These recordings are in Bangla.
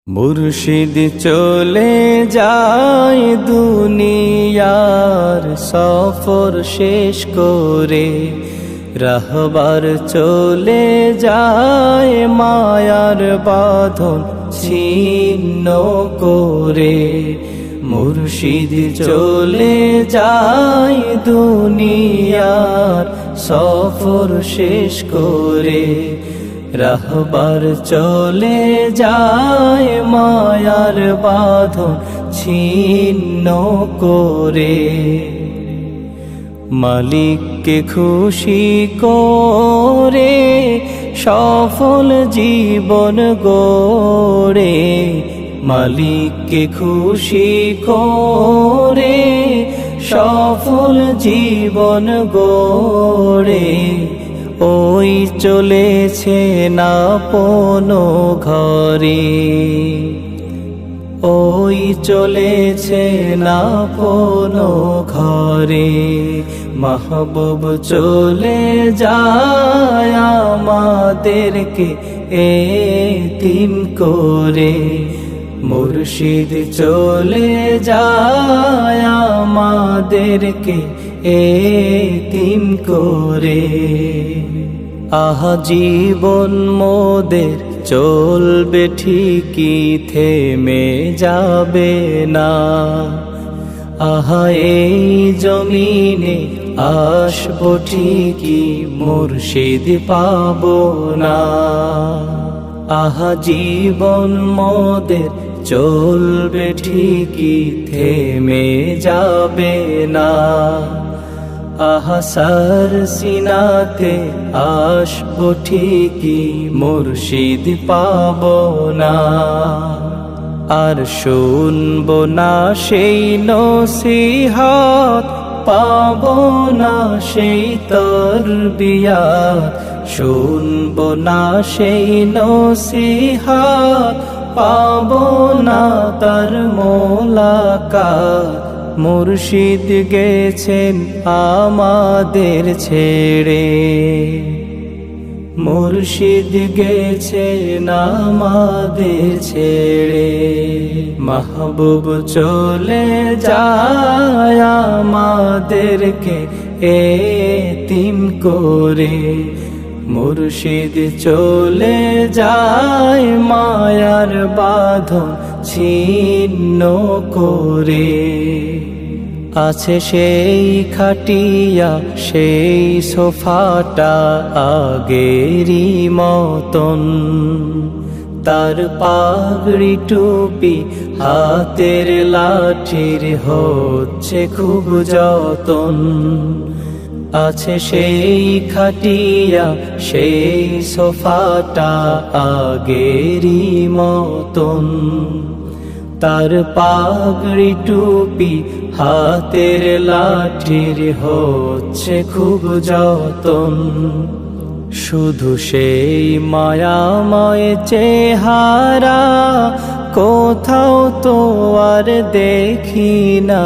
মুর্শিদ চলে যায় দুনিয়ার সফর শেষ করে, রাহবার চলে যায় মায়ার বাঁধন ছিন্ন করে। মুর্শিদ চলে যায় দুনিয়ার সফর শেষ করে, রাহবার চলে যায় মায়ার বাঁধন ছিন্ন করে। মালিককে খুশি করে সফল জীবন গড়ে, মালিককে খুশি করে সফল জীবন গড়ে। ওই চলেছে না আপনো ঘরে, ওই চলেছে না আপনো ঘরে। মাহবুব চলে যায় আমাদেরকে এতিম করে, মুর্শিদ চলে যায় আমাদেরকে এতিম করে। আহা জীবন মোদের চলবে ঠিকই, থেমে যাবে না। আহা এই জমিনে আসবো ঠিকই, মুর্শিদ পাবো না। আহা জীবন মোদের চলবে ঠিকই, থেমে যাবে না। আহা সার সিনাতে আসবো ঠিকই, মুর্শিদ পাবো না। আর শুনবো না সেই নসিহত, পাবো না সেই তরবিয়ত। শুনবো না সেই নসিহত, পাবো না তার মোলাকাত। মুর্শিদ গেছেন আমাদের ছেড়ে, মুর্শিদ গেছেন আমাদের ছেড়ে। মাহবুব চলে যায় আমাদেরকে এতিম করে, মুর্শিদ চলে যায় মায়ার বাঁধন ছিন্ন করে। আছে সেই খাটিয়া সেই সোফাটা আগেরই মতন, তার পাগড়ি টুপি হাতের লাঠির হচ্ছে খুব যতন। আছে সেই খাটিয়া সেই সোফাটা আগেরই মতন, তার পাগড়ি টুপি হাতের লাঠির হচ্ছে খুব যতন। শুধু সেই মায়াময় চেহারা কোথাও তো আর দেখি না,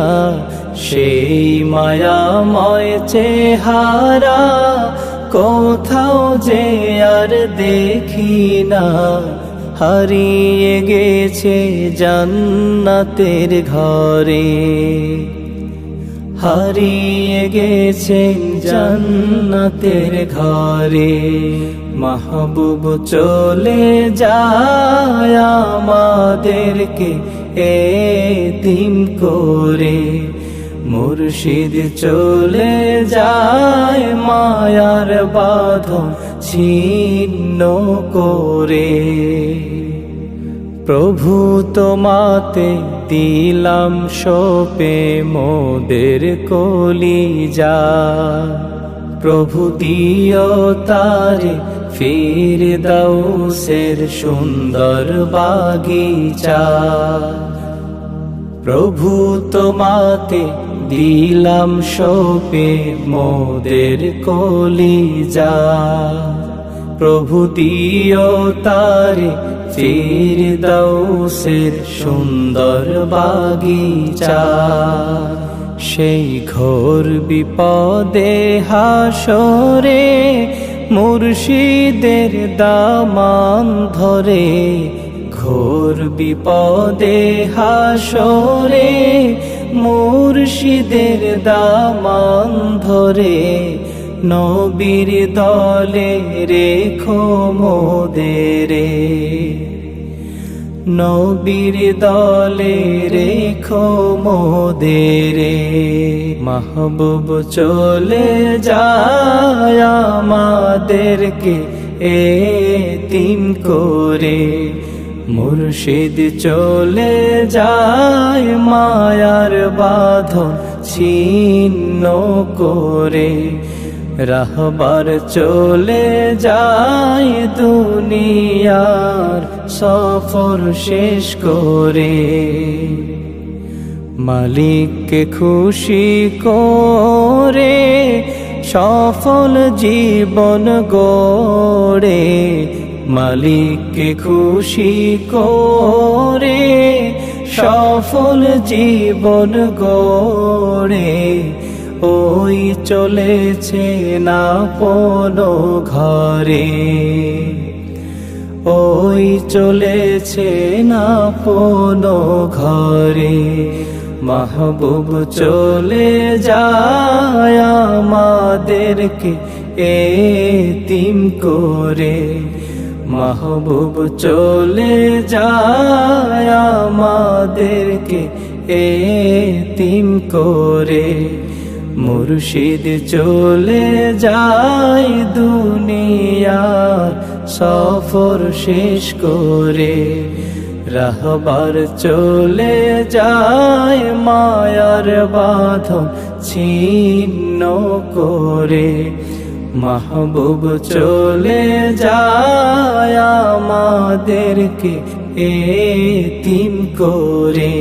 সেই মায়াময় চেহারা কোথাও যে আর দেখি না। হারিয়ে গেছে জান্নাতের ঘরে, হারিয়ে গেছে জান্নাতের ঘরে। মাহবুব চলে যায় আমাদেরকে এতিম করে, মুর্শিদ চলে যায় মায়ার বাঁধন ছিন্ন করে। প্রভু তোমাতে দিলাম সপে মোদের কলিজা, প্রভু দিও তারে ফিরদাউসের সুন্দর বাগিচা। প্রভু তোমাতে দিলাম সপে মোদের কলিজা, প্রভু দিও তারে ফিরদাউসের সুন্দর বাগিচা। সেই ঘোর বিপদে হাসরে মুর্শিদের দামান ধরে ঘোর বিপদে হাসরে মুর্শিদের দামান ধরে নবীর দলে রেখো মোদেরে নবীর দলে রেখো মোদেরে মাহবুব চলে যায় আমাদেরকে এতিম করে মুর্শিদ চলে যায় মায়ার বাঁধন ছিন্ন করে রাহবার চলে যায় দুনিয়ার সফর শেষ করে মালিককে খুশি করে সফল জীবন গড়ে মালিককে খুশি করে সফল জীবন গড়ে ওই চলেছে না কোনো ঘরে ওই চলেছে না কোনো ঘরে মাহবুব চলে যায় আমাদেরকে এতিম করে মাহবুব চলে যায় আমাদেরকে এতিম করে মুর্শিদ চলে যায় দুনিয়ার সফর শেষ করে রাহবার চলে যায় মায়ার বাঁধন ছিন্ন করে মাহবুব চলে যায় আমাদেরকে এতিম করে।